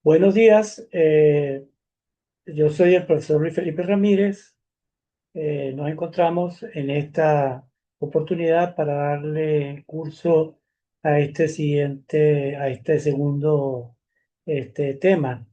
Buenos días, yo soy el profesor Luis Felipe Ramírez. Nos encontramos en esta oportunidad para darle curso a este segundo tema.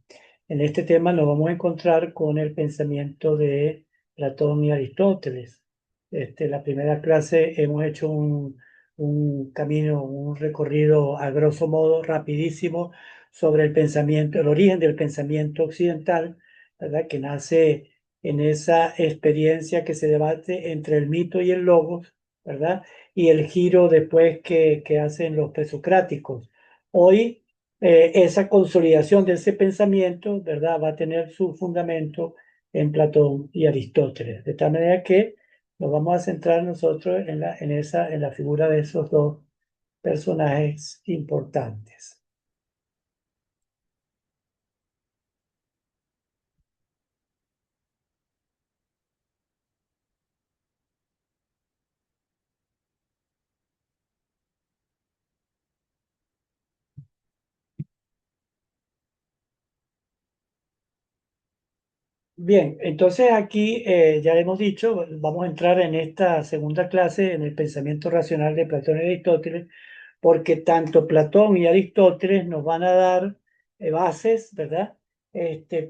En este tema nos vamos a encontrar con el pensamiento de Platón y Aristóteles. La primera clase hemos hecho un camino, un recorrido a grosso modo rapidísimo sobre el pensamiento, el origen del pensamiento occidental, ¿verdad? Que nace en esa experiencia que se debate entre el mito y el logos, ¿verdad? Y el giro después que hacen los presocráticos. Hoy, esa consolidación de ese pensamiento, ¿verdad? Va a tener su fundamento en Platón y Aristóteles. De tal manera que nos vamos a centrar nosotros en la figura de esos dos personajes importantes. Bien, entonces aquí ya hemos dicho, vamos a entrar en esta segunda clase en el pensamiento racional de Platón y Aristóteles, porque tanto Platón y Aristóteles nos van a dar bases, ¿verdad?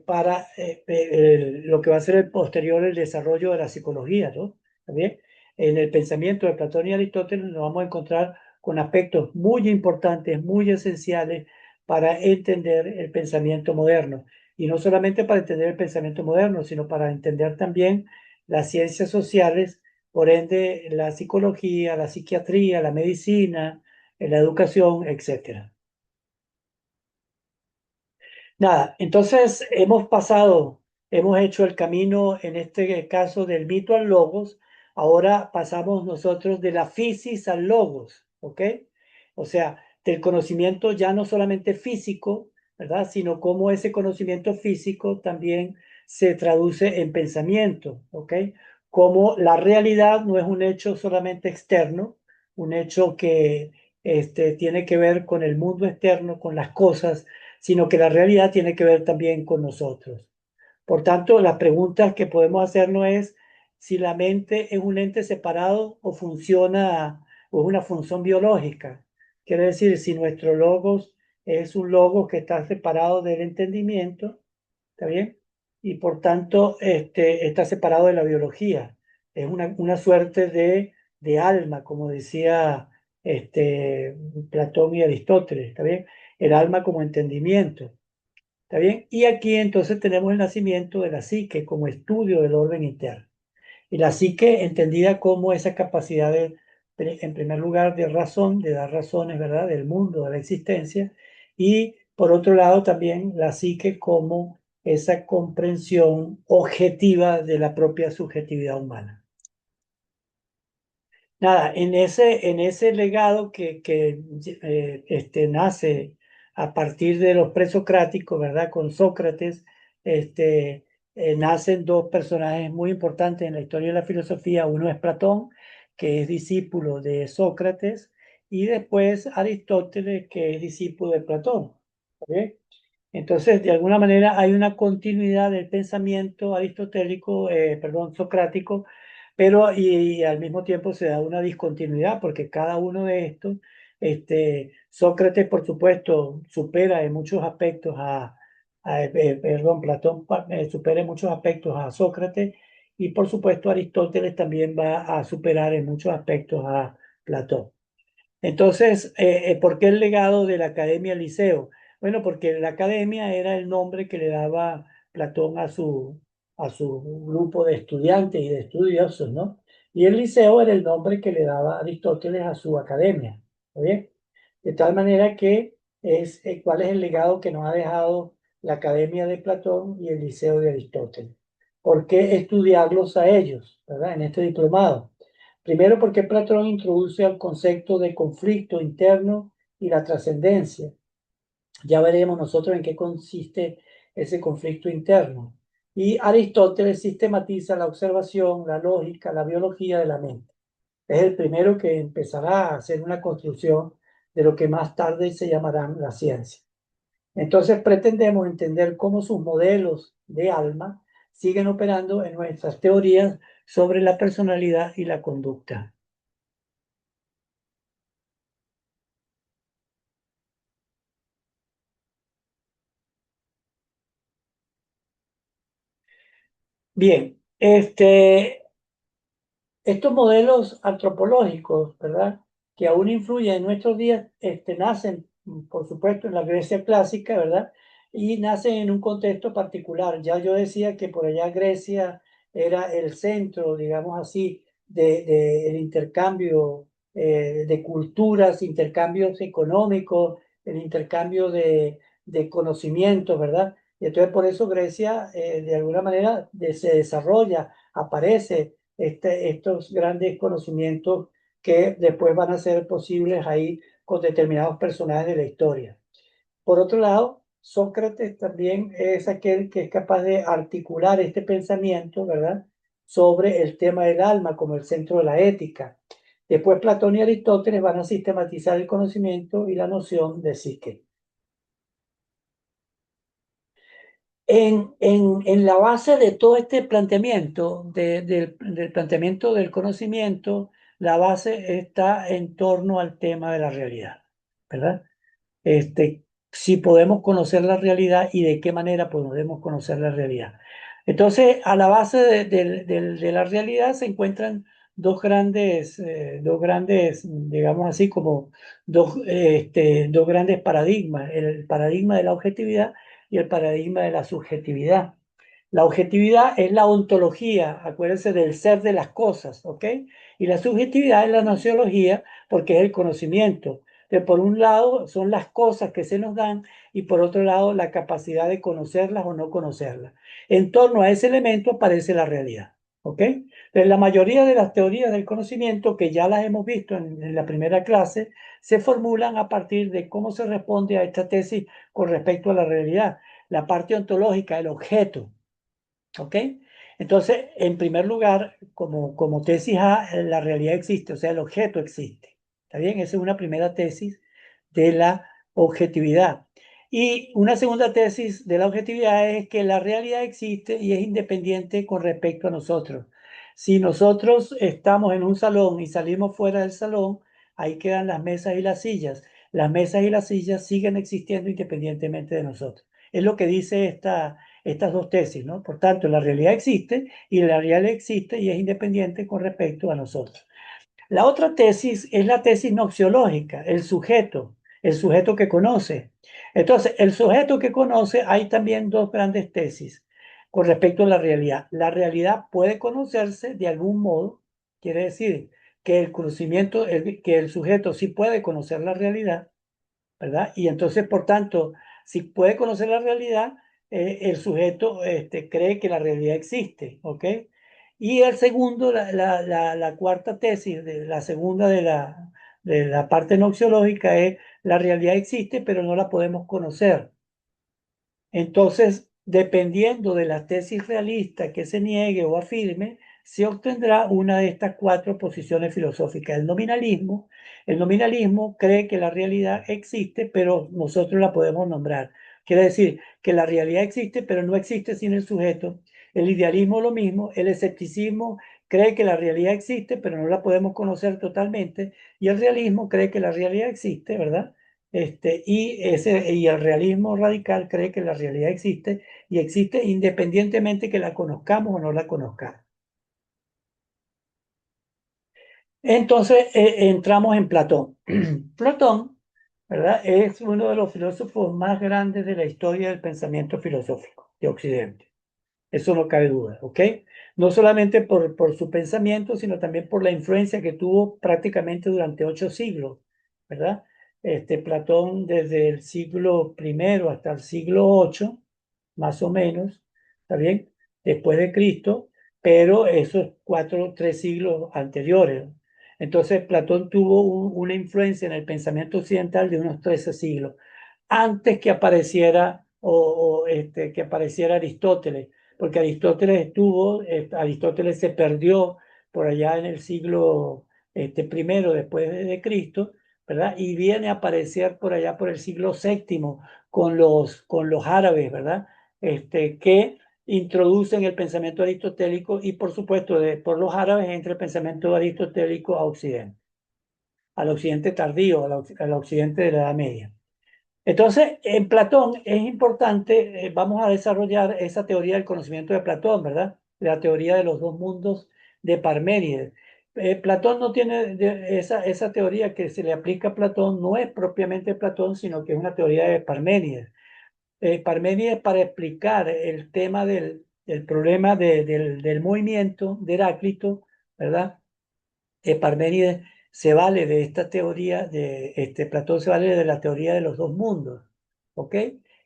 Para lo que va a ser el desarrollo de la psicología, ¿no? ¿También? En el pensamiento de Platón y Aristóteles nos vamos a encontrar con aspectos muy importantes, muy esenciales para entender el pensamiento moderno. Y no solamente para entender el pensamiento moderno, sino para entender también las ciencias sociales, por ende la psicología, la psiquiatría, la medicina, la educación, etcétera. Nada, entonces hemos hecho el camino en este caso del mito al logos. Ahora pasamos nosotros de la fisis al logos, ¿ok? O sea, del conocimiento ya no solamente físico, ¿verdad? Sino cómo ese conocimiento físico también se traduce en pensamiento, ¿ok? Como la realidad no es un hecho solamente externo, un hecho que tiene que ver con el mundo externo, con las cosas, sino que la realidad tiene que ver también con nosotros. Por tanto, las preguntas que podemos hacernos es si la mente es un ente separado o funciona o es una función biológica. Quiere decir, si nuestro logos es un logos que está separado del entendimiento, ¿está bien? Y por tanto está separado de la biología. Es una suerte de alma, como decía Platón y Aristóteles, ¿está bien? El alma como entendimiento. ¿Está bien? Y aquí entonces tenemos el nacimiento de la psique como estudio del orden interno. Y la psique entendida como esa capacidad en primer lugar, de razón, de dar razones, ¿verdad? Del mundo, de la existencia. Y por otro lado también la psique como esa comprensión objetiva de la propia subjetividad humana. Nada, en ese legado que nace a partir de los presocráticos, ¿verdad? Con Sócrates, nacen dos personajes muy importantes en la historia de la filosofía. Uno es Platón, que es discípulo de Sócrates, y después Aristóteles, que es discípulo de Platón. ¿Ok? Entonces, de alguna manera hay una continuidad del pensamiento aristotélico, perdón, socrático, pero y al mismo tiempo se da una discontinuidad porque cada uno de estos, Sócrates, por supuesto, supera en muchos aspectos perdón, Platón supera en muchos aspectos a Sócrates y por supuesto Aristóteles también va a superar en muchos aspectos a Platón. Entonces, ¿por qué el legado de la Academia Liceo? Bueno, porque la Academia era el nombre que le daba Platón a su grupo de estudiantes y de estudiosos, ¿no? Y el Liceo era el nombre que le daba Aristóteles a su academia, ¿está bien? De tal manera que ¿cuál es el legado que nos ha dejado la Academia de Platón y el Liceo de Aristóteles? ¿Por qué estudiarlos a ellos, ¿verdad? En este diplomado. Primero, porque Platón introduce el concepto de conflicto interno y la trascendencia. Ya veremos nosotros en qué consiste ese conflicto interno. Y Aristóteles sistematiza la observación, la lógica, la biología de la mente. Es el primero que empezará a hacer una construcción de lo que más tarde se llamarán la ciencia. Entonces pretendemos entender cómo sus modelos de alma siguen operando en nuestras teorías sobre la personalidad y la conducta. Bien, estos modelos antropológicos, ¿verdad? Que aún influyen en nuestros días, nacen, por supuesto, en la Grecia clásica, ¿verdad? Y nacen en un contexto particular. Ya yo decía que por allá Grecia era el centro, digamos así, el intercambio de culturas, intercambios económicos, el intercambio de conocimientos, ¿verdad? Y entonces por eso Grecia, de alguna manera, se desarrolla, aparece estos grandes conocimientos que después van a ser posibles ahí con determinados personajes de la historia. Por otro lado, Sócrates también es aquel que es capaz de articular este pensamiento, ¿verdad?, sobre el tema del alma como el centro de la ética. Después Platón y Aristóteles van a sistematizar el conocimiento y la noción de psique. En la base de todo este planteamiento, del planteamiento del conocimiento, la base está en torno al tema de la realidad, ¿verdad? Si podemos conocer la realidad y de qué manera podemos conocer la realidad. Entonces, a la base de la realidad se encuentran dos grandes, digamos así, como dos grandes paradigmas, el paradigma de la objetividad y el paradigma de la subjetividad. La objetividad es la ontología, acuérdense del ser de las cosas, ¿ok? Y la subjetividad es la nociología, porque es el conocimiento. Por un lado son las cosas que se nos dan y por otro lado la capacidad de conocerlas o no conocerlas. En torno a ese elemento aparece la realidad, ¿ok? Entonces, la mayoría de las teorías del conocimiento, que ya las hemos visto en la primera clase, se formulan a partir de cómo se responde a esta tesis con respecto a la realidad. La parte ontológica, el objeto, ¿ok? Entonces, en primer lugar, como tesis A, la realidad existe, o sea, el objeto existe. ¿Está bien? Esa es una primera tesis de la objetividad. Y una segunda tesis de la objetividad es que la realidad existe y es independiente con respecto a nosotros. Si nosotros estamos en un salón y salimos fuera del salón, ahí quedan las mesas y las sillas. Las mesas y las sillas siguen existiendo independientemente de nosotros. Es lo que dice estas dos tesis, ¿no? Por tanto, la realidad existe y la realidad existe y es independiente con respecto a nosotros. La otra tesis es la tesis noxiológica, el sujeto que conoce. Entonces, el sujeto que conoce, hay también dos grandes tesis con respecto a la realidad. La realidad puede conocerse de algún modo, quiere decir que el conocimiento, que el sujeto sí puede conocer la realidad, ¿verdad? Y entonces, por tanto, si puede conocer la realidad, el sujeto cree que la realidad existe, ¿ok? Y el segundo, la cuarta tesis, la segunda de la parte noxiológica es la realidad existe, pero no la podemos conocer. Entonces, dependiendo de la tesis realista que se niegue o afirme, se obtendrá una de estas cuatro posiciones filosóficas. El nominalismo cree que la realidad existe, pero nosotros la podemos nombrar. Quiere decir que la realidad existe, pero no existe sin el sujeto. El idealismo lo mismo. El escepticismo cree que la realidad existe, pero no la podemos conocer totalmente. Y el realismo cree que la realidad existe, ¿verdad? Y el realismo radical cree que la realidad existe y existe independientemente que la conozcamos o no la conozcamos. Entonces entramos en Platón. Platón, ¿verdad?, es uno de los filósofos más grandes de la historia del pensamiento filosófico de Occidente. Eso no cabe duda, ¿ok? No solamente por su pensamiento, sino también por la influencia que tuvo prácticamente durante 8 siglos, ¿verdad? Platón desde el siglo I hasta el siglo VIII, más o menos, ¿está bien? Después de Cristo, pero esos 3 siglos anteriores. Entonces, Platón tuvo una influencia en el pensamiento occidental de unos 13 siglos, antes que apareciera, que apareciera Aristóteles, porque Aristóteles se perdió por allá en el siglo I después de Cristo, ¿verdad? Y viene a aparecer por allá por el siglo VII con los árabes, ¿verdad? Que introducen el pensamiento aristotélico y, por supuesto, por los árabes entra el pensamiento aristotélico a Occidente, al Occidente tardío, al Occidente de la Edad Media. Entonces, en Platón es importante, vamos a desarrollar esa teoría del conocimiento de Platón, ¿verdad? La teoría de los dos mundos de Parménides. Platón no tiene esa teoría que se le aplica a Platón, no es propiamente Platón, sino que es una teoría de Parménides. Parménides, para explicar el tema del problema del movimiento de Heráclito, ¿verdad? Parménides se vale de esta teoría, Platón se vale de la teoría de los dos mundos, ¿ok?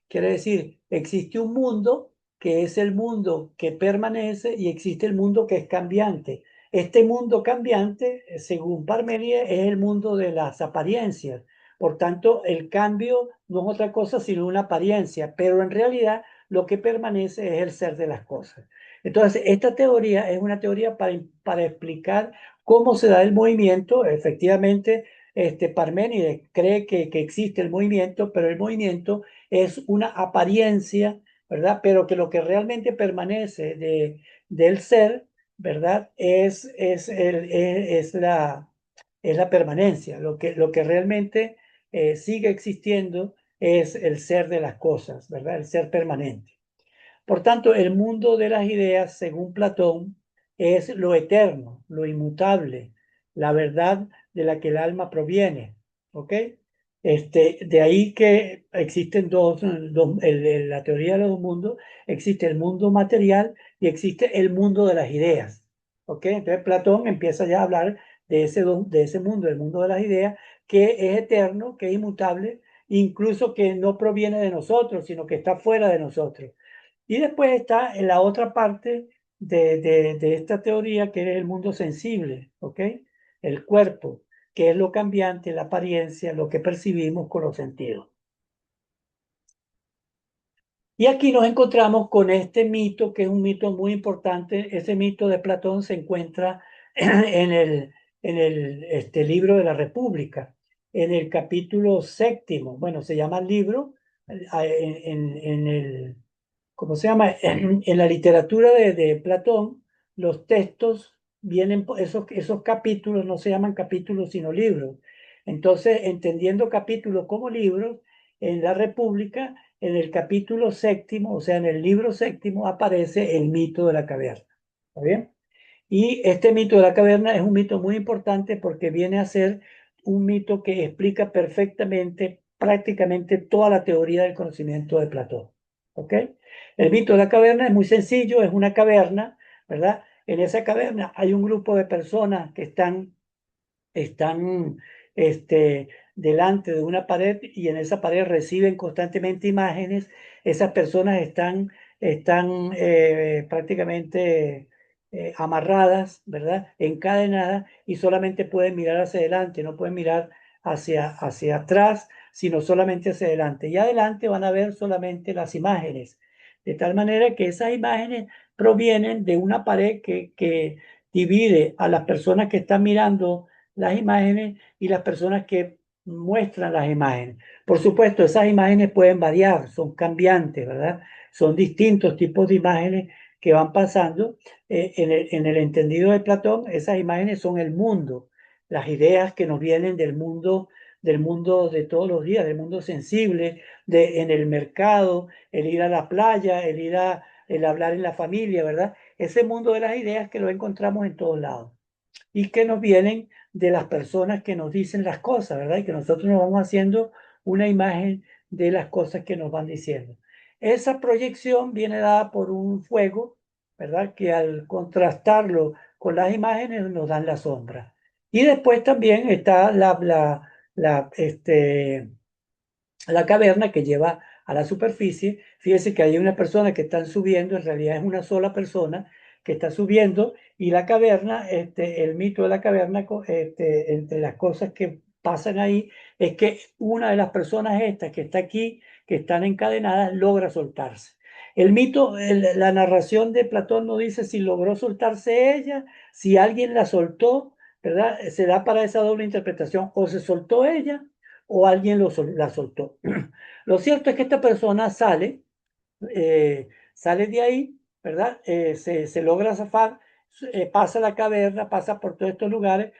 Quiere decir, existe un mundo que es el mundo que permanece y existe el mundo que es cambiante. Este mundo cambiante, según Parménides, es el mundo de las apariencias. Por tanto, el cambio no es otra cosa sino una apariencia, pero en realidad lo que permanece es el ser de las cosas. Entonces, esta teoría es una teoría para explicar cómo se da el movimiento. Efectivamente, Parménides cree que existe el movimiento, pero el movimiento es una apariencia, ¿verdad? Pero que lo que realmente permanece del ser, ¿verdad? Es la permanencia. Lo que realmente sigue existiendo es el ser de las cosas, ¿verdad? El ser permanente. Por tanto, el mundo de las ideas, según Platón, es lo eterno, lo inmutable, la verdad de la que el alma proviene. ¿Ok? De ahí que existen la teoría de los dos mundos, existe el mundo material y existe el mundo de las ideas. ¿Ok? Entonces Platón empieza ya a hablar de ese mundo, el mundo de las ideas, que es eterno, que es inmutable, incluso que no proviene de nosotros, sino que está fuera de nosotros. Y después está en la otra parte de esta teoría, que es el mundo sensible, ¿ok? El cuerpo, que es lo cambiante, la apariencia, lo que percibimos con los sentidos. Y aquí nos encontramos con este mito, que es un mito muy importante. Ese mito de Platón se encuentra en el libro de la República, en el capítulo séptimo. Bueno, se llama el libro, en el ¿cómo se llama? En la literatura de Platón, los textos vienen, esos capítulos no se llaman capítulos, sino libros. Entonces, entendiendo capítulos como libros, en la República, en el capítulo séptimo, o sea, en el libro séptimo, aparece el mito de la caverna. ¿Está bien? Y este mito de la caverna es un mito muy importante porque viene a ser un mito que explica perfectamente, prácticamente toda la teoría del conocimiento de Platón. ¿Ok? El mito de la caverna es muy sencillo, es una caverna, ¿verdad? En esa caverna hay un grupo de personas que están delante de una pared y en esa pared reciben constantemente imágenes. Esas personas están prácticamente amarradas, ¿verdad? Encadenadas y solamente pueden mirar hacia adelante, no pueden mirar hacia atrás, sino solamente hacia adelante. Y adelante van a ver solamente las imágenes. De tal manera que esas imágenes provienen de una pared que divide a las personas que están mirando las imágenes y las personas que muestran las imágenes. Por supuesto, esas imágenes pueden variar, son cambiantes, ¿verdad? Son distintos tipos de imágenes que van pasando. En el entendido de Platón, esas imágenes son el mundo, las ideas que nos vienen del mundo de todos los días, del mundo sensible, en el mercado, el ir a la playa, el hablar en la familia, ¿verdad? Ese mundo de las ideas que lo encontramos en todos lados y que nos vienen de las personas que nos dicen las cosas, ¿verdad? Y que nosotros nos vamos haciendo una imagen de las cosas que nos van diciendo. Esa proyección viene dada por un fuego, ¿verdad? Que al contrastarlo con las imágenes nos dan la sombra. Y después también está la caverna que lleva a la superficie. Fíjese que hay una persona que está subiendo, en realidad es una sola persona que está subiendo, y la caverna, el mito de la caverna, entre las cosas que pasan ahí, es que una de las personas estas que está aquí, que están encadenadas, logra soltarse. El mito, la narración de Platón no dice si logró soltarse ella, si alguien la soltó, ¿verdad? Se da para esa doble interpretación, o se soltó ella, o alguien la soltó. Lo cierto es que esta persona sale de ahí, ¿verdad? Se logra zafar, pasa la caverna, pasa por todos estos lugares,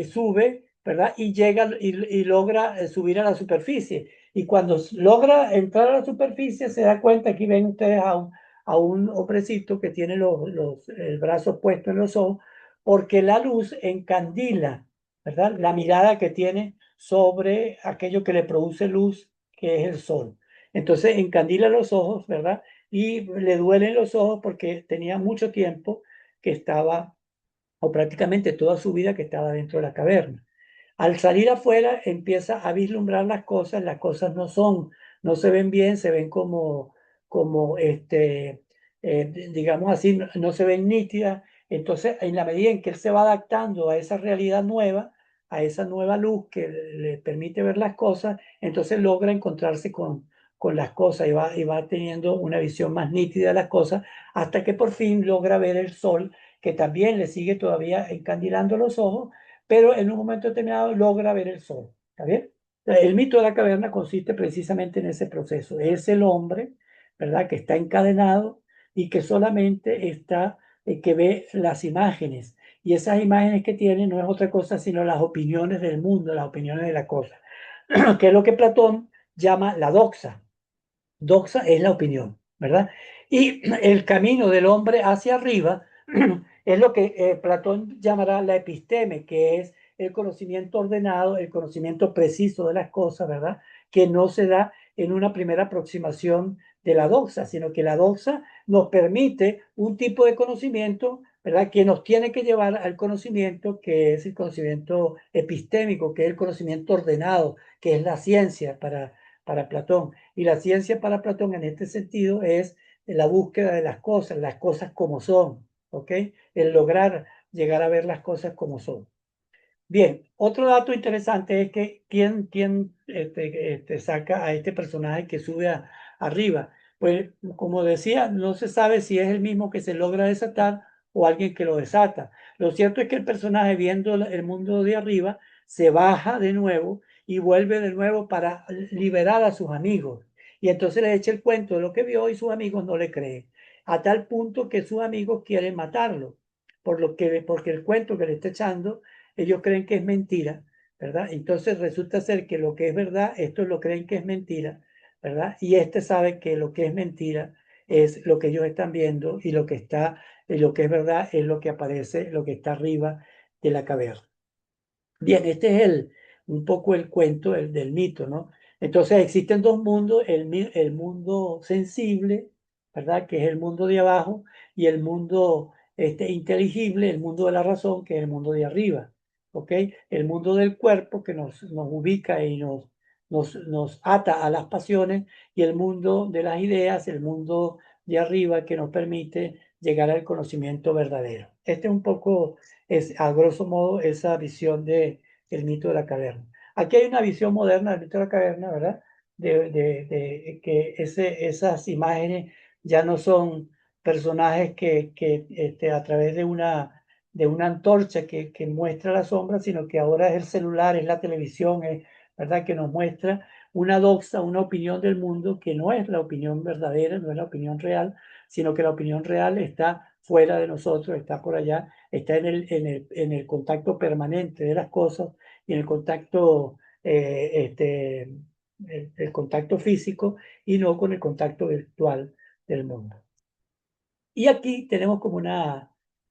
sube, ¿verdad? Y llega y logra subir a la superficie. Y cuando logra entrar a la superficie, se da cuenta, aquí ven ustedes a un hombrecito que tiene el brazo puesto en los ojos, porque la luz encandila, ¿verdad? La mirada que tiene sobre aquello que le produce luz, que es el sol. Entonces encandila los ojos, ¿verdad? Y le duelen los ojos porque tenía mucho tiempo que estaba, o prácticamente toda su vida que estaba dentro de la caverna. Al salir afuera empieza a vislumbrar las cosas no se ven bien, se ven digamos así, no se ven nítidas. Entonces, en la medida en que él se va adaptando a esa realidad nueva, a esa nueva luz que le permite ver las cosas, entonces logra encontrarse con las cosas y va teniendo una visión más nítida de las cosas, hasta que por fin logra ver el sol, que también le sigue todavía encandilando los ojos, pero en un momento determinado logra ver el sol. ¿Está bien? El mito de la caverna consiste precisamente en ese proceso. Es el hombre, ¿verdad?, que está encadenado y que solamente que ve las imágenes. Y esas imágenes que tiene no es otra cosa sino las opiniones del mundo, las opiniones de la cosa, que es lo que Platón llama la doxa. Doxa es la opinión, ¿verdad? Y el camino del hombre hacia arriba es lo que Platón llamará la episteme, que es el conocimiento ordenado, el conocimiento preciso de las cosas, ¿verdad? Que no se da en una primera aproximación de la doxa, sino que la doxa nos permite un tipo de conocimiento, ¿verdad? Que nos tiene que llevar al conocimiento que es el conocimiento epistémico, que es el conocimiento ordenado, que es la ciencia para Platón. Y la ciencia para Platón en este sentido es la búsqueda de las cosas como son, ¿ok? El lograr llegar a ver las cosas como son. Bien, otro dato interesante es que quién saca a este personaje que sube arriba. Pues como decía, no se sabe si es el mismo que se logra desatar o alguien que lo desata. Lo cierto es que el personaje viendo el mundo de arriba se baja de nuevo y vuelve de nuevo para liberar a sus amigos. Y entonces le echa el cuento de lo que vio y sus amigos no le creen. A tal punto que sus amigos quieren matarlo, porque el cuento que le está echando ellos creen que es mentira, ¿verdad? Entonces resulta ser que lo que es verdad, estos lo creen que es mentira, ¿verdad? Y este sabe que lo que es mentira es lo que ellos están viendo y lo que es verdad es lo que aparece, lo que está arriba de la caverna. Bien, este es un poco el cuento del mito, ¿no? Entonces existen dos mundos, el mundo sensible, ¿verdad? Que es el mundo de abajo, y el mundo inteligible, el mundo de la razón, que es el mundo de arriba, ¿ok? El mundo del cuerpo que nos ubica y nos ata a las pasiones, y el mundo de las ideas, el mundo de arriba que nos permite llegar al conocimiento verdadero. Este es un poco es a grosso modo esa visión del mito de la caverna. Aquí hay una visión moderna del mito de la caverna, ¿verdad? De que esas imágenes ya no son personajes que a través de una antorcha que muestra la sombra, sino que ahora es el celular, es la televisión, ¿verdad? Que nos muestra una doxa, una opinión del mundo que no es la opinión verdadera, no es la opinión real, sino que la opinión real está fuera de nosotros, está por allá, está en el contacto permanente de las cosas y en el contacto, el contacto físico, y no con el contacto virtual del mundo. Y aquí tenemos como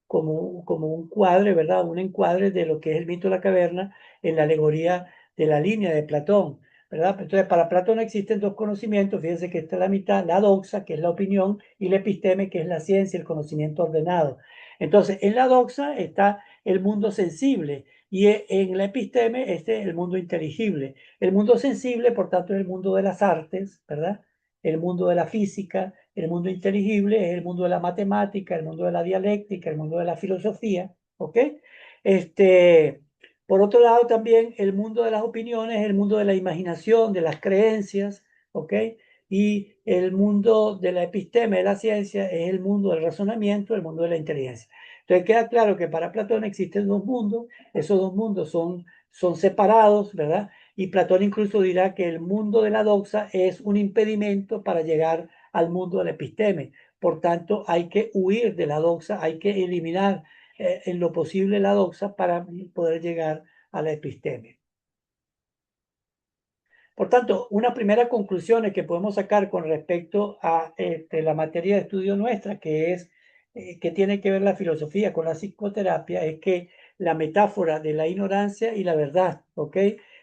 un cuadre, ¿verdad? Un encuadre de lo que es el mito de la caverna en la alegoría de la línea de Platón, ¿verdad? Entonces, para Platón existen dos conocimientos, fíjense que esta es la mitad, la doxa, que es la opinión, y la episteme, que es la ciencia, el conocimiento ordenado. Entonces, en la doxa está el mundo sensible, y en la episteme el mundo inteligible. El mundo sensible, por tanto, es el mundo de las artes, ¿verdad? El mundo de la física, el mundo inteligible es el mundo de la matemática, el mundo de la dialéctica, el mundo de la filosofía, ¿ok? Este, por otro lado, también el mundo de las opiniones es el mundo de la imaginación, de las creencias, ¿ok? Y el mundo de la episteme, de la ciencia, es el mundo del razonamiento, el mundo de la inteligencia. Entonces queda claro que para Platón existen dos mundos, esos dos mundos son separados, ¿verdad? Y Platón incluso dirá que el mundo de la doxa es un impedimento para llegar al mundo del episteme. Por tanto, hay que huir de la doxa, hay que eliminar en lo posible la doxa para poder llegar a la episteme. Por tanto, una primera conclusión que podemos sacar con respecto a la materia de estudio nuestra, que es que tiene que ver la filosofía con la psicoterapia, es que la metáfora de la ignorancia y la verdad, ¿ok?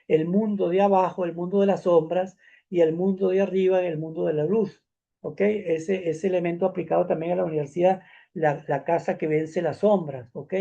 El mundo de abajo, el mundo de las sombras, y el mundo de arriba, el mundo de la luz, ¿ok? Ese elemento aplicado también a la universidad, la casa que vence las sombras, ¿ok?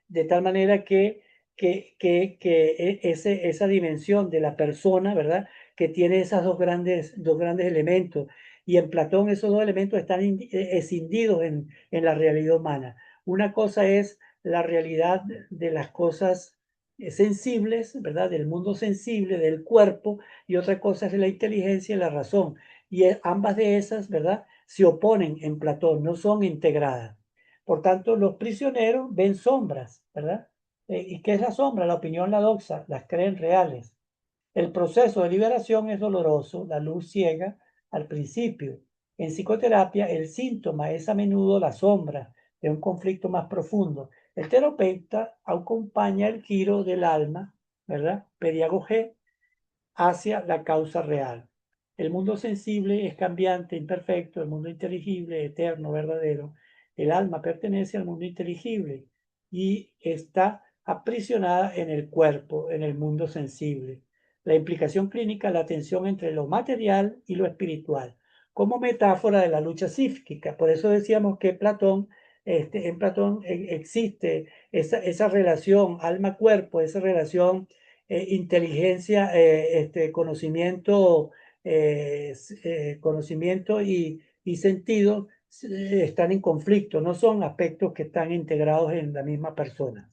De tal manera que esa dimensión de la persona, ¿verdad? Que tiene esos dos grandes elementos. Y en Platón esos dos elementos están escindidos en la realidad humana. Una cosa es la realidad de las cosas sensibles, ¿verdad? Del mundo sensible, del cuerpo, y otra cosa es la inteligencia y la razón. Y ambas de esas, ¿verdad? Se oponen en Platón, no son integradas. Por tanto, los prisioneros ven sombras, ¿verdad? ¿Y qué es la sombra? La opinión, la doxa, las creen reales. El proceso de liberación es doloroso, la luz ciega al principio. En psicoterapia, el síntoma es a menudo la sombra de un conflicto más profundo. El terapeuta acompaña el giro del alma, ¿verdad? Pedagogé hacia la causa real. El mundo sensible es cambiante, imperfecto, el mundo inteligible, eterno, verdadero. El alma pertenece al mundo inteligible y está aprisionada en el cuerpo, en el mundo sensible. La implicación clínica, la tensión entre lo material y lo espiritual, como metáfora de la lucha psíquica. Por eso decíamos que Platón, en Platón existe esa relación alma-cuerpo, esa relación inteligencia, conocimiento y sentido están en conflicto, no son aspectos que están integrados en la misma persona.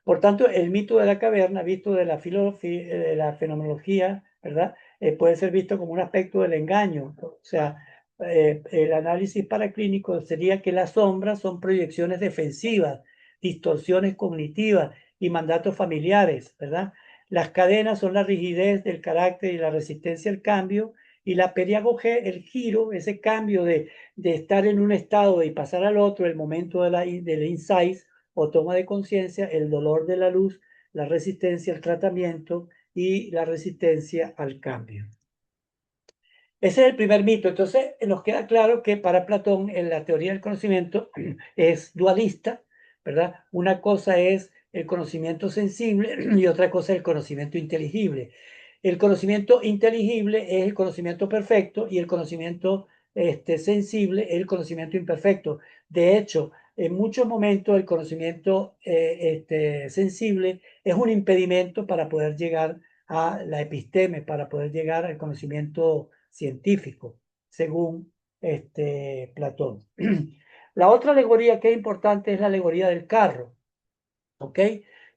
Por tanto, el mito de la caverna, visto de la fenomenología, ¿verdad? Puede ser visto como un aspecto del engaño. O sea, el análisis paraclínico sería que las sombras son proyecciones defensivas, distorsiones cognitivas y mandatos familiares, ¿verdad? Las cadenas son la rigidez del carácter y la resistencia al cambio, y la periagogé, el giro, ese cambio de estar en un estado y pasar al otro, el momento del insight o toma de conciencia, el dolor de la luz, la resistencia al tratamiento y la resistencia al cambio. Ese es el primer mito. Entonces, nos queda claro que para Platón, en la teoría del conocimiento, es dualista, ¿verdad? Una cosa es el conocimiento sensible y otra cosa es el conocimiento inteligible. El conocimiento inteligible es el conocimiento perfecto y el conocimiento sensible es el conocimiento imperfecto. De hecho, en muchos momentos el conocimiento sensible es un impedimento para poder llegar a la episteme, para poder llegar al conocimiento científico, según Platón. La otra alegoría que es importante es la alegoría del carro, ¿ok?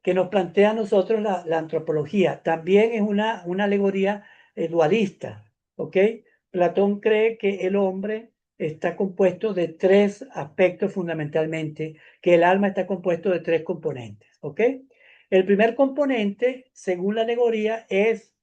Que nos plantea a nosotros la antropología. También es una alegoría dualista, ¿ok? Platón cree que el hombre está compuesto de tres aspectos fundamentalmente, que el alma está compuesto de tres componentes, ¿ok? El primer componente, según la alegoría, es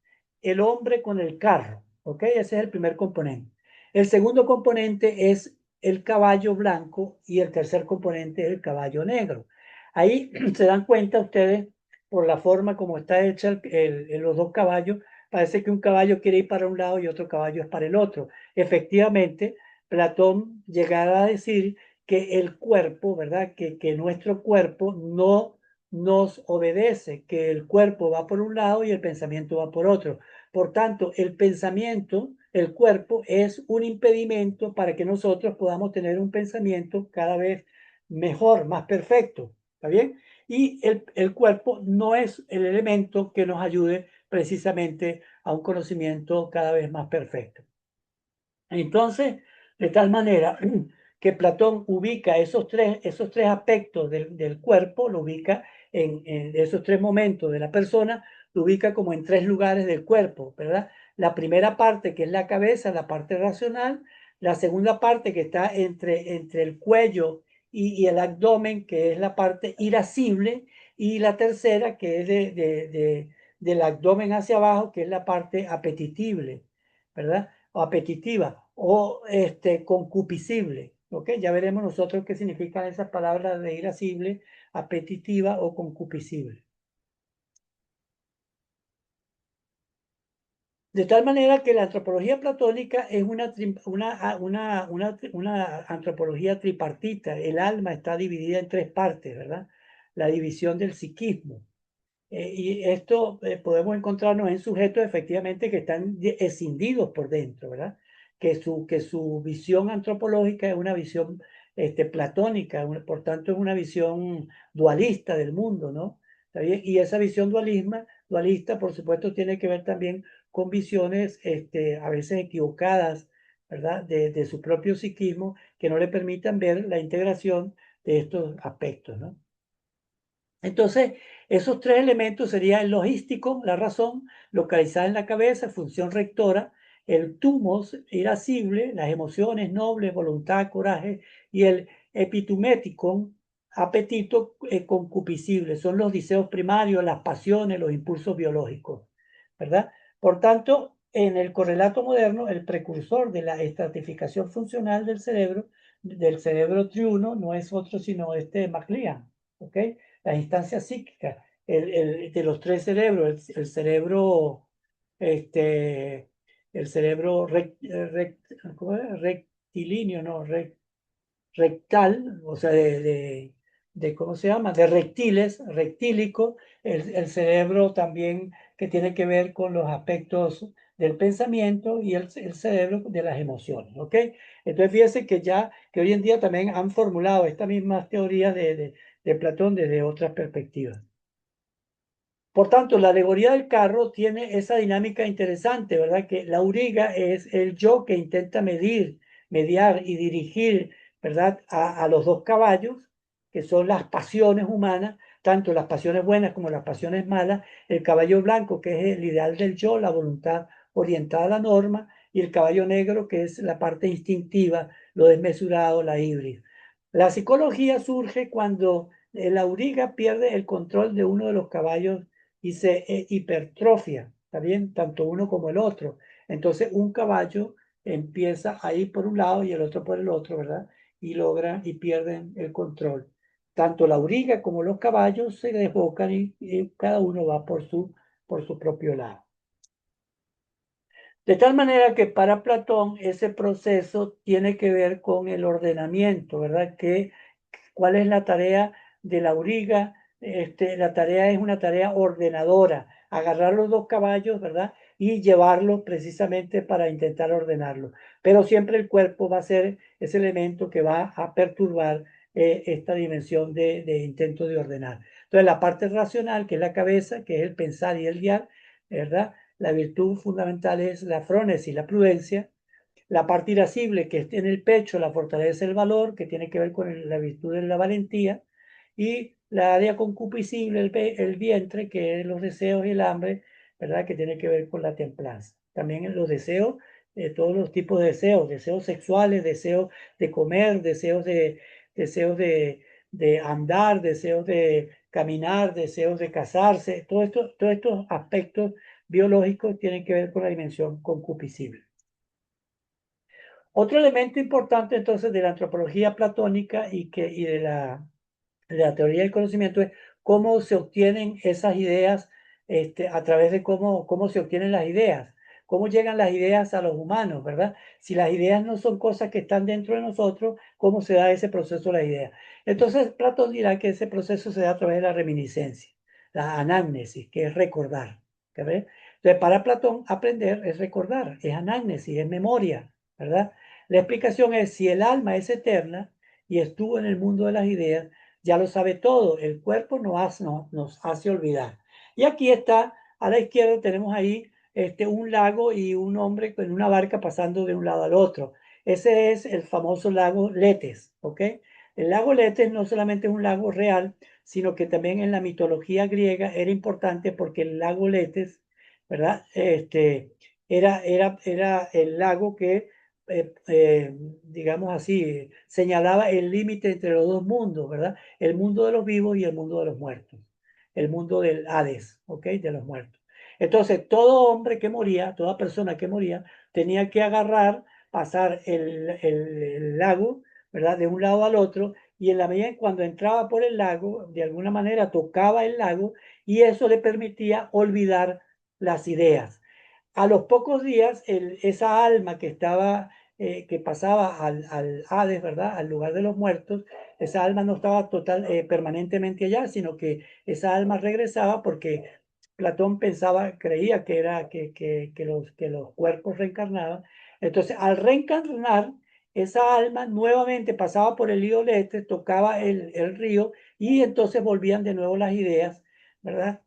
el hombre con el carro, ¿ok? Ese es el primer componente. El segundo componente es el caballo blanco y el tercer componente es el caballo negro. Ahí se dan cuenta ustedes por la forma como está hecha los dos caballos, parece que un caballo quiere ir para un lado y otro caballo es para el otro. Efectivamente, Platón llegará a decir que el cuerpo, ¿verdad? Que nuestro cuerpo no nos obedece, que el cuerpo va por un lado y el pensamiento va por otro. Por tanto, el pensamiento, el cuerpo, es un impedimento para que nosotros podamos tener un pensamiento cada vez mejor, más perfecto. ¿Está bien? Y el cuerpo no es el elemento que nos ayude precisamente a un conocimiento cada vez más perfecto. Entonces, de tal manera que Platón ubica esos tres aspectos del cuerpo, lo ubica en esos tres momentos de la persona, lo ubica como en tres lugares del cuerpo, ¿verdad? La primera parte, que es la cabeza, la parte racional; la segunda parte, que está entre el cuello y el abdomen, que es la parte irascible; y la tercera, que es del abdomen hacia abajo, que es la parte apetitible, ¿verdad? O apetitiva, o concupiscible, ¿ok? Ya veremos nosotros qué significan esas palabras de irascible, apetitiva o concupiscible. De tal manera que la antropología platónica es una antropología tripartita. El alma está dividida en tres partes, ¿verdad? La división del psiquismo. Y esto podemos encontrarnos en sujetos efectivamente que están escindidos por dentro, ¿verdad? Que su visión antropológica es una visión platónica, por tanto es una visión dualista del mundo, ¿no? ¿Está bien? Y esa visión dualista, por supuesto, tiene que ver también con visiones a veces equivocadas, ¿verdad? De su propio psiquismo, que no le permitan ver la integración de estos aspectos, ¿no? Entonces, esos tres elementos serían el logístico, la razón, localizada en la cabeza, función rectora, el tumos, irascible, las emociones nobles, voluntad, coraje, y el epituméticon, apetito concupiscible, son los deseos primarios, las pasiones, los impulsos biológicos, ¿verdad? Por tanto, en el correlato moderno, el precursor de la estratificación funcional del cerebro triuno, no es otro sino MacLean, ¿ok? Las instancias psíquicas, de los tres cerebros, este, el cerebro ¿cómo es? Rectilíneo, no, rectal, o sea, ¿cómo se llama? De reptiles, rectílico, el cerebro también que tiene que ver con los aspectos del pensamiento y el cerebro de las emociones, ¿ok? Entonces fíjense que hoy en día también han formulado estas mismas teorías de Platón desde otras perspectivas. Por tanto, la alegoría del carro tiene esa dinámica interesante, ¿verdad? Que la auriga es el yo que intenta mediar y dirigir, ¿verdad? A los dos caballos, que son las pasiones humanas, tanto las pasiones buenas como las pasiones malas. El caballo blanco, que es el ideal del yo, la voluntad orientada a la norma, y el caballo negro, que es la parte instintiva, lo desmesurado, la híbrida. La psicología surge cuando el auriga pierde el control de uno de los caballos y se hipertrofia, ¿está bien? Tanto uno como el otro. Entonces un caballo empieza a ir por un lado y el otro por el otro, ¿verdad? Y logran y pierden el control. Tanto la auriga como los caballos se desbocan y cada uno va por su propio lado. De tal manera que para Platón ese proceso tiene que ver con el ordenamiento, ¿verdad? ¿Cuál es la tarea de la auriga? La tarea es una tarea ordenadora, agarrar los dos caballos, ¿verdad? Y llevarlos precisamente para intentar ordenarlo. Pero siempre el cuerpo va a ser ese elemento que va a perturbar esta dimensión de intento de ordenar. Entonces, la parte racional, que es la cabeza, que es el pensar y el guiar, ¿verdad? La virtud fundamental es la frónesis, la prudencia. La parte irascible, que está en el pecho, la fortaleza, el valor, que tiene que ver con la virtud de la valentía. Y la área concupiscible, el vientre, que es los deseos y el hambre, ¿verdad? Que tiene que ver con la templanza. También en los deseos, todos los tipos de deseos sexuales, deseos de comer, deseos de andar, deseos de caminar, deseos de casarse. Todos estos aspectos biológicos tienen que ver con la dimensión concupiscible. Otro elemento importante entonces de la antropología platónica y de la teoría del conocimiento es cómo se obtienen esas ideas, a través de cómo se obtienen las ideas, cómo llegan las ideas a los humanos, ¿verdad? Si las ideas no son cosas que están dentro de nosotros, ¿cómo se da ese proceso de la idea? Entonces Platón dirá que ese proceso se da a través de la reminiscencia, la anamnesis, que es recordar, ¿verdad? Entonces para Platón aprender es recordar, es anamnesis, es memoria, ¿verdad? La explicación es, si el alma es eterna y estuvo en el mundo de las ideas, ya lo sabe todo, el cuerpo nos hace olvidar. Y aquí está, a la izquierda tenemos ahí un lago y un hombre con una barca pasando de un lado al otro. Ese es el famoso lago Letes, ¿ok? El lago Letes no solamente es un lago real, sino que también en la mitología griega era importante porque el lago Letes, ¿verdad? Era el lago que digamos así, señalaba el límite entre los dos mundos, ¿verdad? El mundo de los vivos y el mundo de los muertos, el mundo del Hades, ¿ok? De los muertos. Entonces, todo hombre que moría, toda persona que moría, tenía que agarrar, pasar el lago, ¿verdad? De un lado al otro, y en la medida en cuando entraba por el lago, de alguna manera tocaba el lago, y eso le permitía olvidar las ideas. A los pocos días, esa alma que estaba, que pasaba al Hades, ¿verdad? Al lugar de los muertos, esa alma no estaba permanentemente allá, sino que esa alma regresaba porque Platón pensaba, creía que era que los cuerpos reencarnaban. Entonces, al reencarnar, esa alma nuevamente pasaba por el río Lete, tocaba el río y entonces volvían de nuevo las ideas, ¿verdad?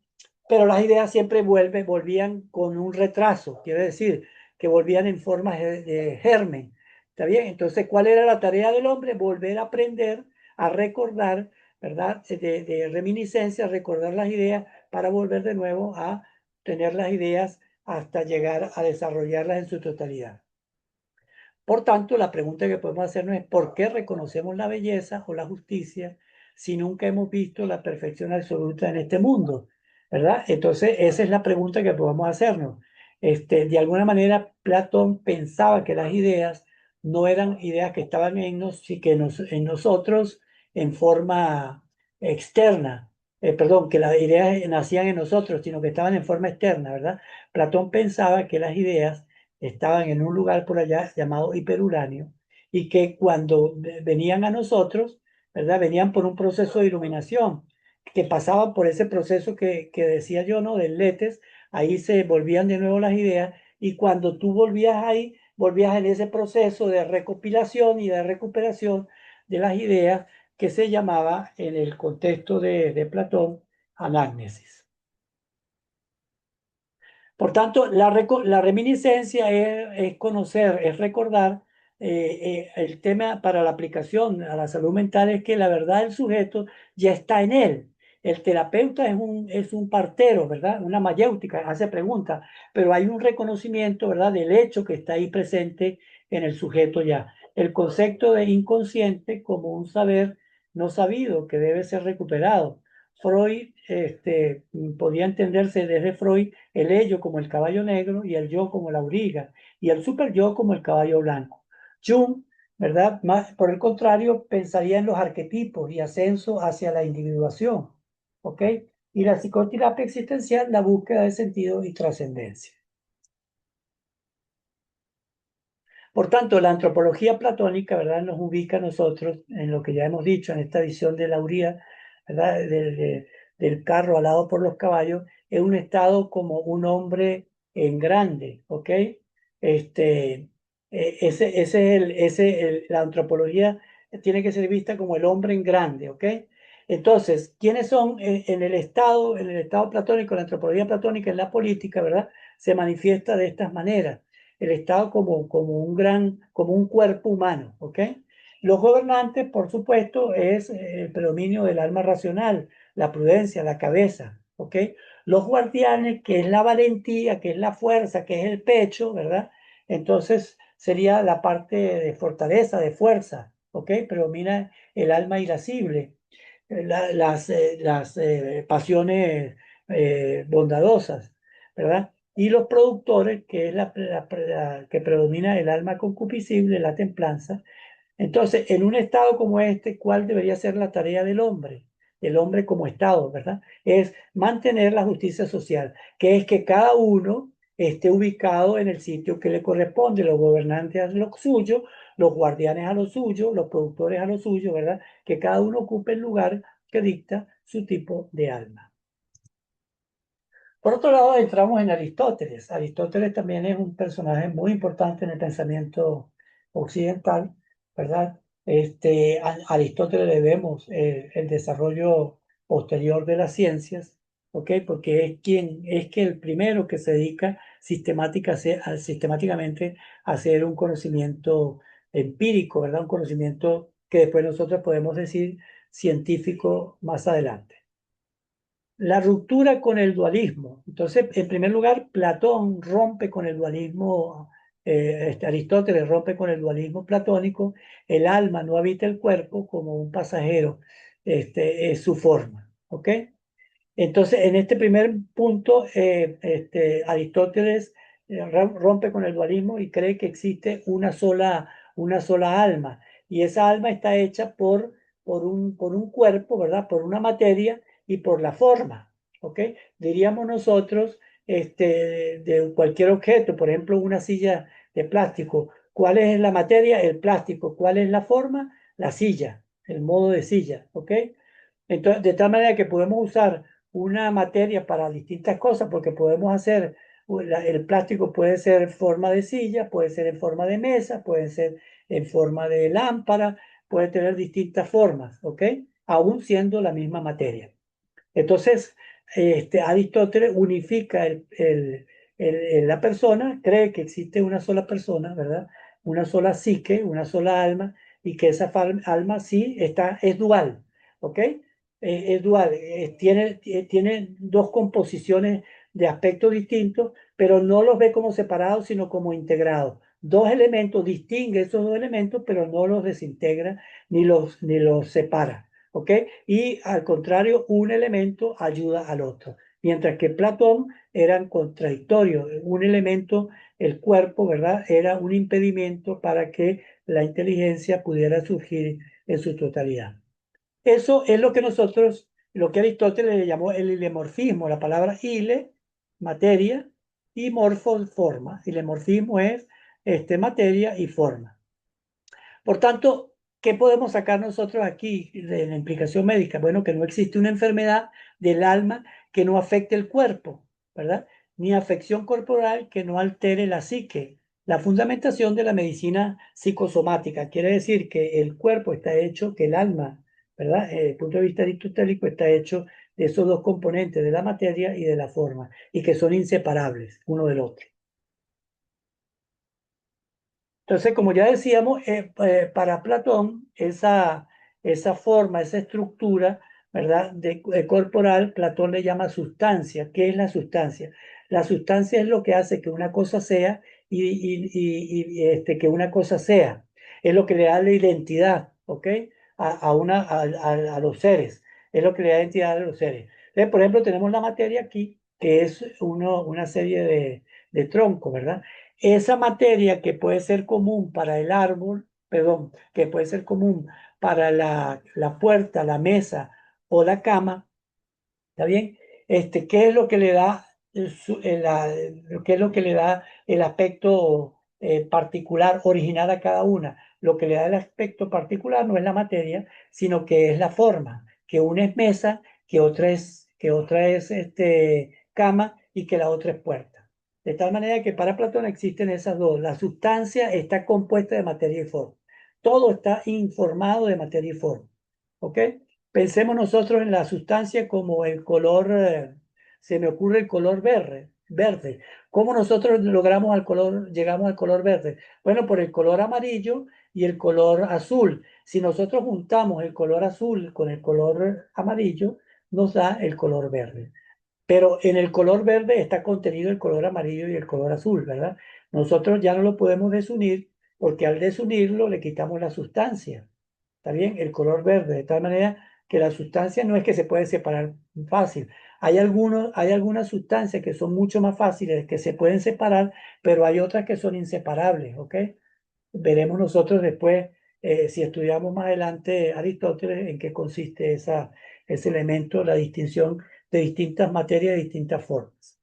Pero las ideas siempre volvían con un retraso, quiere decir que volvían en forma de germen. ¿Está bien? Entonces, ¿cuál era la tarea del hombre? Volver a aprender, a recordar, ¿verdad? De reminiscencia, recordar las ideas para volver de nuevo a tener las ideas hasta llegar a desarrollarlas en su totalidad. Por tanto, la pregunta que podemos hacernos es ¿por qué reconocemos la belleza o la justicia si nunca hemos visto la perfección absoluta en este mundo? ¿Verdad? Entonces, esa es la pregunta que podemos hacernos. De alguna manera, Platón pensaba que las ideas no eran ideas que estaban en nosotros en forma externa. Perdón, que las ideas nacían en nosotros, sino que estaban en forma externa, ¿verdad? Platón pensaba que las ideas estaban en un lugar por allá llamado hiperuranio y que cuando venían a nosotros, ¿verdad? Venían por un proceso de iluminación, que pasaban por ese proceso que decía yo, ¿no? Del Letes, ahí se volvían de nuevo las ideas y cuando tú volvías ahí, volvías en ese proceso de recopilación y de recuperación de las ideas que se llamaba en el contexto de Platón anágnesis. Por tanto, la reminiscencia es conocer, es recordar. El tema para la aplicación a la salud mental es que la verdad del sujeto ya está en él. El terapeuta es un partero, ¿verdad? Una mayéutica, hace preguntas, pero hay un reconocimiento, ¿verdad? Del hecho que está ahí presente en el sujeto ya. El concepto de inconsciente como un saber no sabido que debe ser recuperado. Freud, podía entenderse desde Freud el ello como el caballo negro y el yo como la auriga y el super yo como el caballo blanco. Jung, ¿verdad? Más, por el contrario, pensaría en los arquetipos y ascenso hacia la individuación, ¿ok? Y la psicoterapia existencial, la búsqueda de sentido y trascendencia. Por tanto, la antropología platónica, ¿verdad? Nos ubica a nosotros en lo que ya hemos dicho, en esta visión de la auría, ¿verdad? Del carro alado por los caballos, en un estado como un hombre en grande, ¿ok? La antropología tiene que ser vista como el hombre en grande, ¿ok? Entonces, ¿quiénes son en el estado platónico, la antropología platónica en la política, ¿verdad? Se manifiesta de estas maneras el Estado como un cuerpo humano, ¿ok? Los gobernantes, por supuesto, es el predominio del alma racional, la prudencia, la cabeza, ¿ok? Los guardianes, que es la valentía, que es la fuerza, que es el pecho, ¿verdad? Entonces sería la parte de fortaleza, de fuerza, ¿ok? Predomina el alma irascible, las pasiones bondadosas, ¿verdad? Y los productores, que es que predomina el alma concupiscible, la templanza. Entonces, en un estado como este, ¿cuál debería ser la tarea del hombre? El hombre como estado, ¿verdad? Es mantener la justicia social, que es que cada uno esté ubicado en el sitio que le corresponde, los gobernantes a lo suyo, los guardianes a lo suyo, los productores a lo suyo, ¿verdad? Que cada uno ocupe el lugar que dicta su tipo de alma. Por otro lado, entramos en Aristóteles. Aristóteles también es un personaje muy importante en el pensamiento occidental, ¿verdad? A Aristóteles le debemos el desarrollo posterior de las ciencias, ¿ok? Porque es que el primero que se dedica sistemáticamente a hacer un conocimiento empírico, ¿verdad? Un conocimiento que después nosotros podemos decir científico más adelante. La ruptura con el dualismo. Entonces, en primer lugar, Platón rompe con el dualismo, Aristóteles rompe con el dualismo platónico, el alma no habita el cuerpo como un pasajero, es su forma, ¿ok? Entonces, en este primer punto, Aristóteles rompe con el dualismo y cree que existe una sola alma. Y esa alma está hecha por un cuerpo, ¿verdad? Por una materia y por la forma, ¿ok? Diríamos nosotros, de cualquier objeto, por ejemplo, una silla de plástico. ¿Cuál es la materia? El plástico. ¿Cuál es la forma? La silla, el modo de silla, ¿ok? Entonces, de tal manera que podemos usar una materia para distintas cosas, porque podemos hacer, el plástico puede ser en forma de silla, puede ser en forma de mesa, puede ser en forma de lámpara, puede tener distintas formas, ¿ok? Aún siendo la misma materia. Entonces, Aristóteles unifica la persona, cree que existe una sola persona, ¿verdad? Una sola psique, una sola alma, y que esa alma sí es dual, ¿ok? Es dual, tiene dos composiciones de aspectos distintos, pero no los ve como separados, sino como integrados. Dos elementos, distingue esos dos elementos, pero no los desintegra ni los separa. ¿Ok? Y al contrario, un elemento ayuda al otro. Mientras que Platón eran contradictorios. Un elemento, el cuerpo, ¿verdad? Era un impedimento para que la inteligencia pudiera surgir en su totalidad. Eso es lo que Aristóteles le llamó el ilemorfismo. La palabra ile, materia, y morfo, forma. Ilemorfismo es materia y forma. Por tanto, ¿qué podemos sacar nosotros aquí de la implicación médica? Bueno, que no existe una enfermedad del alma que no afecte el cuerpo, ¿verdad? Ni afección corporal que no altere la psique. La fundamentación de la medicina psicosomática quiere decir que el cuerpo está hecho, que el alma, ¿verdad? Desde el punto de vista aristotélico está hecho de esos dos componentes, de la materia y de la forma, y que son inseparables uno del otro. Entonces, como ya decíamos, para Platón, esa forma, esa estructura, ¿verdad? Corporal, Platón le llama sustancia. ¿Qué es la sustancia? La sustancia es lo que hace que una cosa sea y que una cosa sea. Es lo que le da la identidad, ¿ok? A los seres. Es lo que le da identidad a los seres. Entonces, por ejemplo, tenemos la materia aquí, que es una serie de troncos, ¿verdad? Esa materia que puede ser común para el árbol, perdón, que puede ser común para la puerta, la mesa o la cama, ¿está bien? ¿Qué es lo que le da qué es lo que le da el aspecto particular, original a cada una? Lo que le da el aspecto particular no es la materia, sino que es la forma, que una es mesa, que otra es cama y que la otra es puerta. De tal manera que para Platón existen esas dos. La sustancia está compuesta de materia y forma. Todo está informado de materia y forma. ¿Ok? Pensemos nosotros en la sustancia como el color, se me ocurre el color verde. ¿Cómo nosotros llegamos al color verde? Bueno, por el color amarillo y el color azul. Si nosotros juntamos el color azul con el color amarillo, nos da el color verde. Pero en el color verde está contenido el color amarillo y el color azul, ¿verdad? Nosotros ya no lo podemos desunir porque al desunirlo le quitamos la sustancia. ¿Está bien? El color verde, de tal manera que la sustancia no es que se puede separar fácil. Hay algunas sustancias que son mucho más fáciles, que se pueden separar, pero hay otras que son inseparables, ¿ok? Veremos nosotros después, si estudiamos más adelante Aristóteles, en qué consiste ese elemento, la distinción de distintas materias de distintas formas.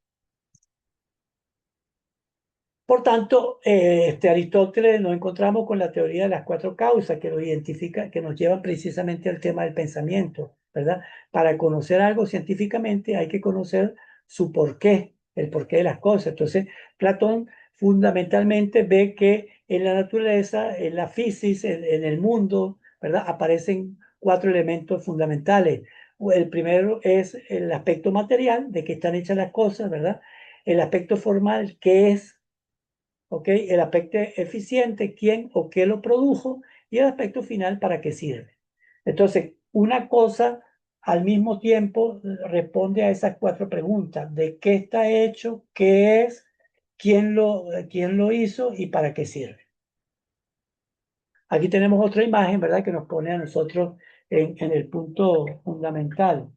Por tanto, Aristóteles nos encontramos con la teoría de las cuatro causas que nos identifica, que nos llevan precisamente al tema del pensamiento, ¿verdad? Para conocer algo científicamente hay que conocer su porqué, el porqué de las cosas. Entonces, Platón fundamentalmente ve que en la naturaleza, en la física, en el mundo, ¿verdad? Aparecen cuatro elementos fundamentales. El primero es el aspecto material, de que están hechas las cosas, ¿verdad? El aspecto formal, que es, ¿ok? El aspecto eficiente, quién o qué lo produjo, y el aspecto final, para qué sirve. Entonces, una cosa al mismo tiempo responde a esas cuatro preguntas: de qué está hecho, qué es, quién lo hizo y para qué sirve. Aquí tenemos otra imagen, ¿verdad? Que nos pone a nosotros en el punto fundamental.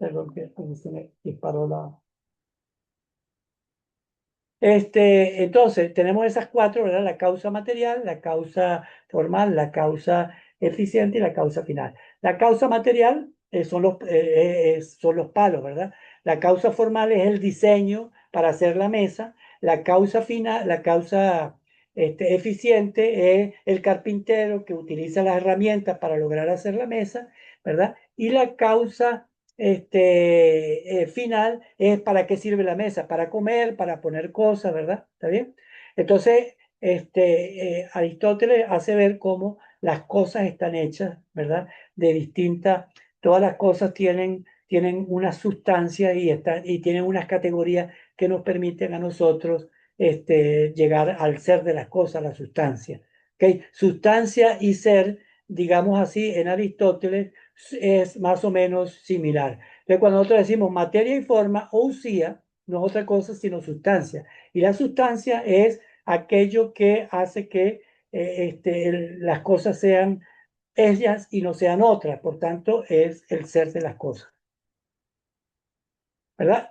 Perdón, que se me disparó la... Entonces, tenemos esas cuatro, ¿verdad? La causa material, la causa formal, la causa eficiente y la causa final. La causa material son los palos, ¿verdad? La causa formal es el diseño para hacer la mesa. La causa final, la causa eficiente es el carpintero que utiliza las herramientas para lograr hacer la mesa, ¿verdad? Y la causa final es para qué sirve la mesa, para comer, para poner cosas, ¿verdad? ¿Está bien? Entonces, Aristóteles hace ver cómo las cosas están hechas, ¿verdad? De distintas, todas las cosas tienen una sustancia y tienen unas categorías que nos permiten a nosotros llegar al ser de las cosas, la sustancia. ¿Okay? Sustancia y ser, digamos así, en Aristóteles es más o menos similar. Entonces, cuando nosotros decimos materia y forma, ousia no es otra cosa sino sustancia. Y la sustancia es aquello que hace que las cosas sean ellas y no sean otras. Por tanto, es el ser de las cosas. ¿Verdad?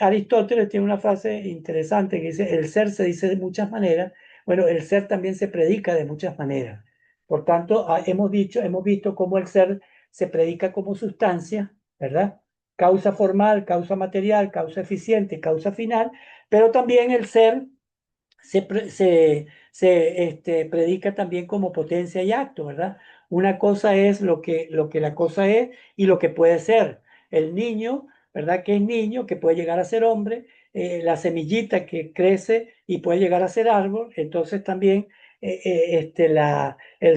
Aristóteles tiene una frase interesante que dice, el ser se dice de muchas maneras, bueno, el ser también se predica de muchas maneras. Por tanto, hemos visto cómo el ser se predica como sustancia, ¿verdad? Causa formal, causa material, causa eficiente, causa final, pero también el ser se predica también como potencia y acto, ¿verdad? Una cosa es lo que la cosa es y lo que puede ser. El niño, ¿verdad? Que es niño, que puede llegar a ser hombre, la semillita que crece y puede llegar a ser árbol, entonces también el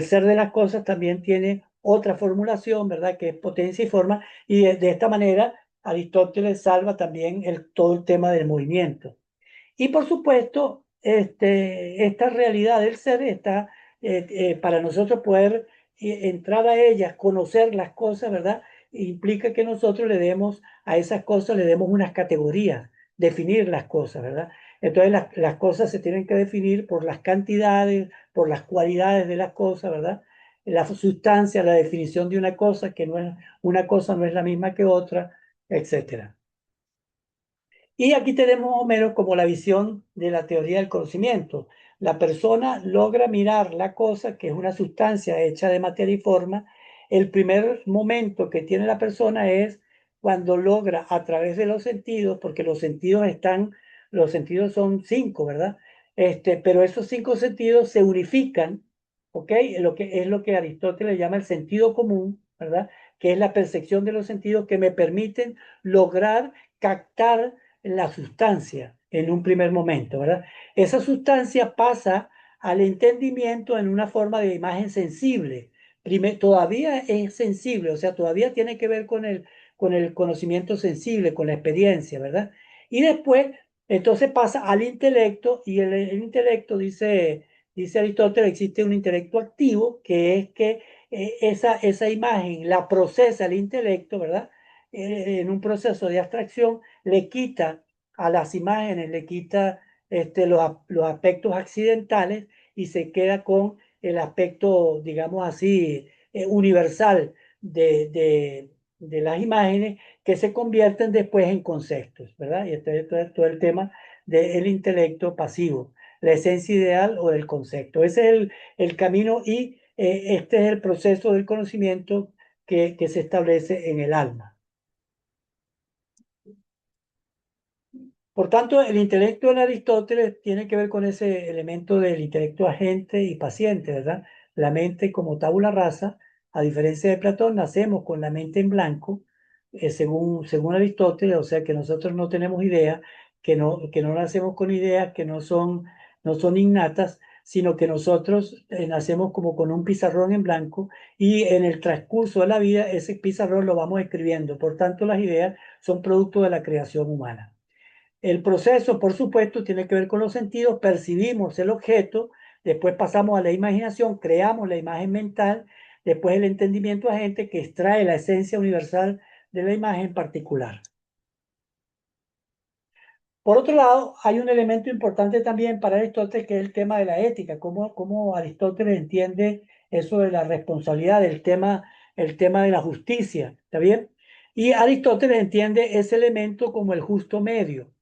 ser de las cosas también tiene otra formulación, ¿verdad? Que es potencia y forma, y de esta manera Aristóteles salva también todo el tema del movimiento. Y por supuesto, esta realidad del ser está, para nosotros poder entrar a ellas, conocer las cosas, ¿verdad? Implica que nosotros le demos a esas cosas, le demos unas categorías, definir las cosas, ¿verdad? Entonces las cosas se tienen que definir por las cantidades, por las cualidades de las cosas, ¿verdad? La sustancia, la definición de una cosa, que no es, una cosa no es la misma que otra, etcétera. Y aquí tenemos más o menos como la visión de la teoría del conocimiento. La persona logra mirar la cosa, que es una sustancia hecha de materia y forma. El primer momento que tiene la persona es cuando logra a través de los sentidos, porque los sentidos son cinco, ¿verdad? Pero esos cinco sentidos se unifican, ¿ok? Lo que Aristóteles llama el sentido común, ¿verdad? Que es la percepción de los sentidos que me permiten lograr captar la sustancia en un primer momento, ¿verdad? Esa sustancia pasa al entendimiento en una forma de imagen sensible. Todavía es sensible, o sea, todavía tiene que ver con el conocimiento sensible, con la experiencia, ¿verdad? Y después, entonces pasa al intelecto y el intelecto, dice Aristóteles, existe un intelecto activo, que es que esa imagen la procesa el intelecto, ¿verdad? En un proceso de abstracción le quita a las imágenes, le quita los aspectos accidentales y se queda con el aspecto, digamos así, universal de las imágenes que se convierten después en conceptos, ¿verdad? Y esto es todo el tema del intelecto pasivo, la esencia ideal o del concepto. Ese es el camino y este es el proceso del conocimiento que se establece en el alma. Por tanto, el intelecto en Aristóteles tiene que ver con ese elemento del intelecto agente y paciente, ¿verdad? La mente como tabula rasa, a diferencia de Platón, nacemos con la mente en blanco, según Aristóteles, o sea que nosotros no tenemos ideas, que no nacemos con ideas que no son innatas, sino que nosotros nacemos como con un pizarrón en blanco y en el transcurso de la vida ese pizarrón lo vamos escribiendo. Por tanto, las ideas son producto de la creación humana. El proceso, por supuesto, tiene que ver con los sentidos, percibimos el objeto, después pasamos a la imaginación, creamos la imagen mental, después el entendimiento agente que extrae la esencia universal de la imagen particular. Por otro lado, hay un elemento importante también para Aristóteles que es el tema de la ética, cómo Aristóteles entiende eso de la responsabilidad, el tema de la justicia, ¿está bien? Y Aristóteles entiende ese elemento como el justo medio,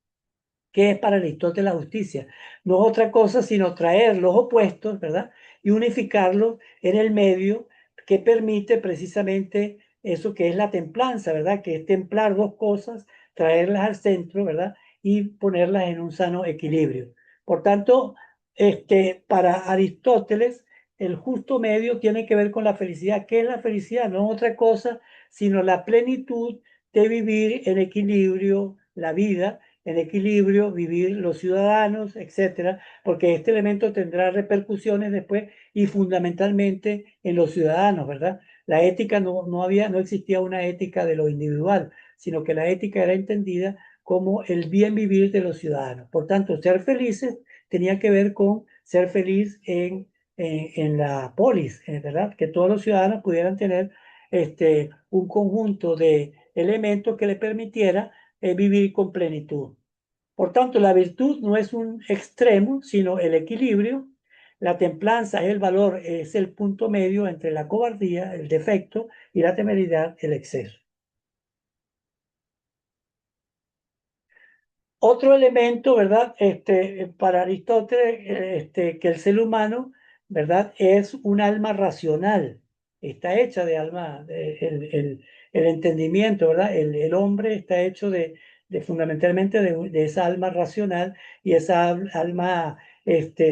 que es para Aristóteles la justicia. No es otra cosa sino traer los opuestos, ¿verdad? Y unificarlos en el medio que permite precisamente eso que es la templanza, ¿verdad? Que es templar dos cosas, traerlas al centro, ¿verdad? Y ponerlas en un sano equilibrio. Por tanto, para Aristóteles, el justo medio tiene que ver con la felicidad. ¿Qué es la felicidad? No es otra cosa sino la plenitud de vivir en equilibrio la vida, en equilibrio, vivir los ciudadanos, etcétera, porque este elemento tendrá repercusiones después y fundamentalmente en los ciudadanos, ¿verdad? La ética no existía una ética de lo individual, sino que la ética era entendida como el bien vivir de los ciudadanos. Por tanto, ser felices tenía que ver con ser feliz en la polis, ¿verdad? Que todos los ciudadanos pudieran tener un conjunto de elementos que les permitiera vivir con plenitud. Por tanto, la virtud no es un extremo, sino el equilibrio. La templanza es el valor, es el punto medio entre la cobardía, el defecto, y la temeridad, el exceso. Otro elemento, ¿verdad? Para Aristóteles, que el ser humano, ¿verdad? Es un alma racional, está hecha de alma, el entendimiento, ¿verdad? El hombre está hecho fundamentalmente de esa alma racional y esa alma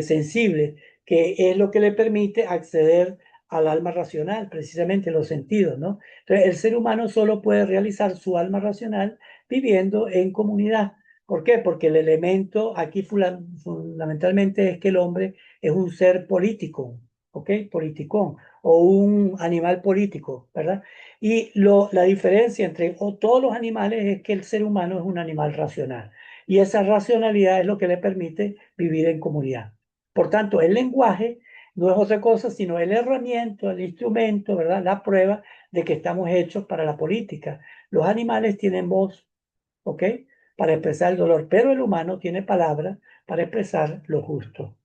sensible, que es lo que le permite acceder al alma racional, precisamente los sentidos, ¿no? Entonces, el ser humano solo puede realizar su alma racional viviendo en comunidad. ¿Por qué? Porque el elemento aquí fundamentalmente es que el hombre es un ser político, ¿ok? Politicón, o un animal político, ¿verdad? Y la diferencia entre todos los animales es que el ser humano es un animal racional. Y esa racionalidad es lo que le permite vivir en comunidad. Por tanto, el lenguaje no es otra cosa sino el herramienta, el instrumento, ¿verdad? La prueba de que estamos hechos para la política. Los animales tienen voz, ¿ok? Para expresar el dolor, pero el humano tiene palabras para expresar lo justo.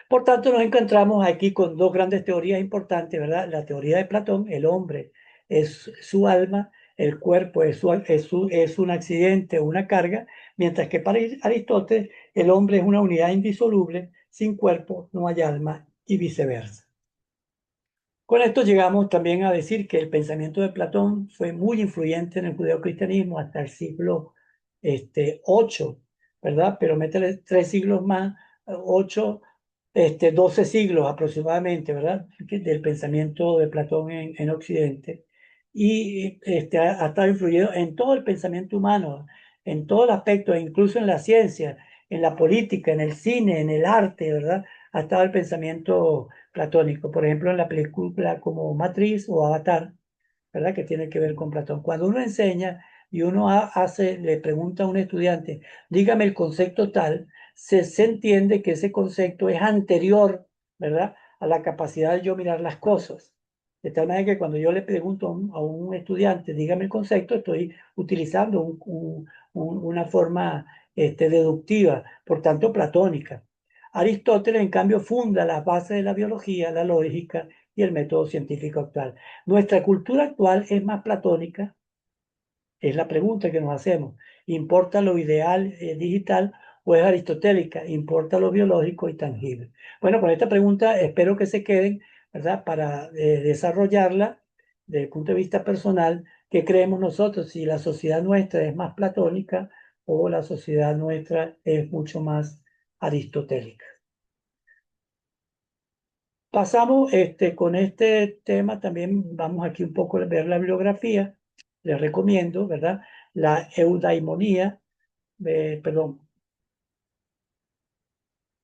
Por tanto, nos encontramos aquí con dos grandes teorías importantes, ¿verdad? La teoría de Platón, el hombre es su alma, el cuerpo es un accidente, una carga, mientras que para Aristóteles el hombre es una unidad indisoluble, sin cuerpo no hay alma y viceversa. Con esto llegamos también a decir que el pensamiento de Platón fue muy influyente en el judeocristianismo hasta el siglo 8, ¿verdad? Pero métele 3 siglos más, 8, 12 siglos aproximadamente, ¿verdad? Del pensamiento de Platón en Occidente. Y ha estado influyendo en todo el pensamiento humano, en todo el aspecto, incluso en la ciencia, en la política, en el cine, en el arte, ¿verdad? Ha estado el pensamiento platónico, por ejemplo, en la película como Matriz o Avatar, ¿verdad? Que tiene que ver con Platón. Cuando uno enseña y uno le pregunta a un estudiante, dígame el concepto tal, se entiende que ese concepto es anterior, ¿verdad? A la capacidad de yo mirar las cosas. De tal manera que cuando yo le pregunto a un estudiante, dígame el concepto, estoy utilizando una forma deductiva, por tanto, platónica. Aristóteles, en cambio, funda las bases de la biología, la lógica y el método científico actual. ¿Nuestra cultura actual es más platónica? Es la pregunta que nos hacemos. ¿Importa lo ideal digital o es aristotélica? ¿Importa lo biológico y tangible? Bueno, con esta pregunta espero que se queden, ¿verdad? Para desarrollarla desde el punto de vista personal, ¿qué creemos nosotros? Si la sociedad nuestra es más platónica o la sociedad nuestra es mucho más aristotélica. Pasamos con este tema, también vamos aquí un poco a ver la bibliografía, les recomiendo, ¿verdad? La eudaimonía, perdón,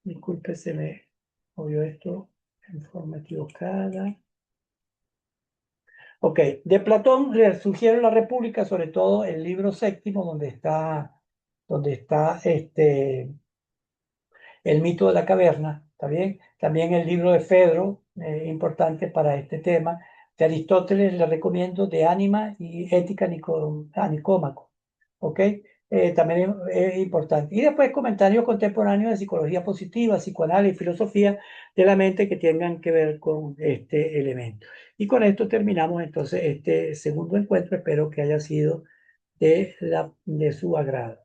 disculpe, se me movió esto en forma equivocada. Ok, de Platón le sugiero la República, sobre todo el libro séptimo, donde está el mito de la caverna, ¿está bien? También el libro de Fedro, importante para este tema. De Aristóteles le recomiendo De Ánima y Ética Nicómaco, ¿ok? también es importante. Y después comentarios contemporáneos de psicología positiva, psicoanálisis, filosofía de la mente que tengan que ver con este elemento. Y con esto terminamos entonces este segundo encuentro. Espero que haya sido de su agrado.